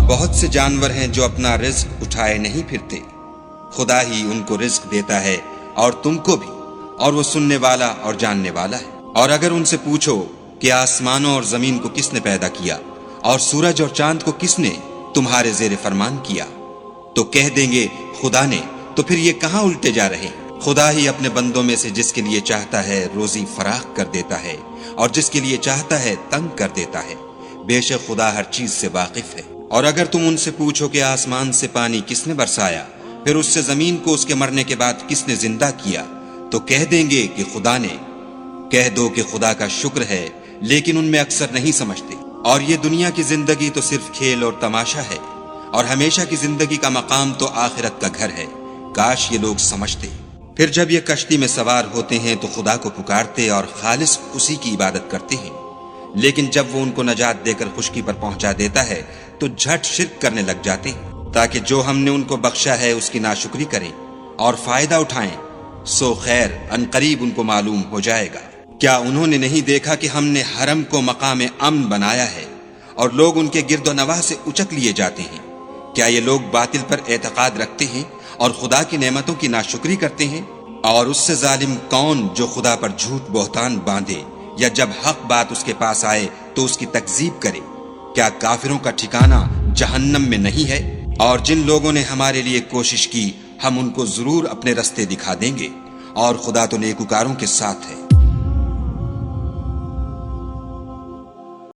بہت سے جانور ہیں جو اپنا رزق اٹھائے نہیں پھرتے، خدا ہی ان کو رزق دیتا ہے اور تم کو بھی، اور وہ سننے والا اور جاننے والا ہے۔ اور اگر ان سے پوچھو کہ آسمانوں اور زمین کو کس نے پیدا کیا اور سورج اور چاند کو کس نے تمہارے زیر فرمان کیا، تو کہہ دیں گے خدا نے۔ تو پھر یہ کہاں الٹے جا رہے ہیں؟ خدا ہی اپنے بندوں میں سے جس کے لیے چاہتا ہے روزی فراخ کر دیتا ہے، اور جس کے لیے چاہتا ہے تنگ کر دیتا ہے۔ بے شک خدا ہر چیز سے واقف ہے۔ اور اگر تم ان سے پوچھو کہ آسمان سے پانی کس نے برسایا، پھر اس سے زمین کو اس کے مرنے کے بعد کس نے زندہ کیا، تو کہہ دیں گے کہ خدا نے۔ کہہ دو کہ خدا کا شکر ہے، لیکن ان میں اکثر نہیں سمجھتے۔ اور یہ دنیا کی زندگی تو صرف کھیل اور تماشا ہے، اور ہمیشہ کی زندگی کا مقام تو آخرت کا گھر ہے۔ کاش یہ لوگ سمجھتے۔ پھر جب یہ کشتی میں سوار ہوتے ہیں تو خدا کو پکارتے اور خالص اسی کی عبادت کرتے ہیں، لیکن جب وہ ان کو نجات دے کر خشکی پر پہنچا دیتا ہے تو جھٹ شرک کرنے لگ جاتے ہیں، تاکہ جو ہم نے ان کو بخشا ہے اس کی ناشکری کریں اور فائدہ اٹھائیں۔ سو خیر عنقریب ان کو معلوم ہو جائے گا۔ کیا انہوں نے نہیں دیکھا کہ ہم نے حرم کو مقام امن بنایا ہے اور لوگ ان کے گرد و نواح سے اچک لیے جاتے ہیں؟ کیا یہ لوگ باطل پر اعتقاد رکھتے ہیں اور خدا کی نعمتوں کی ناشکری کرتے ہیں؟ اور اس سے ظالم کون جو خدا پر جھوٹ بہتان باندھے یا جب حق بات اس کے پاس آئے تو اس کی تکذیب کرے؟ کیا کافروں کا ٹھکانہ جہنم میں نہیں ہے؟ اور جن لوگوں نے ہمارے لیے کوشش کی ہم ان کو ضرور اپنے رستے دکھا دیں گے، اور خدا تو نیکوکاروں کے ساتھ ہے۔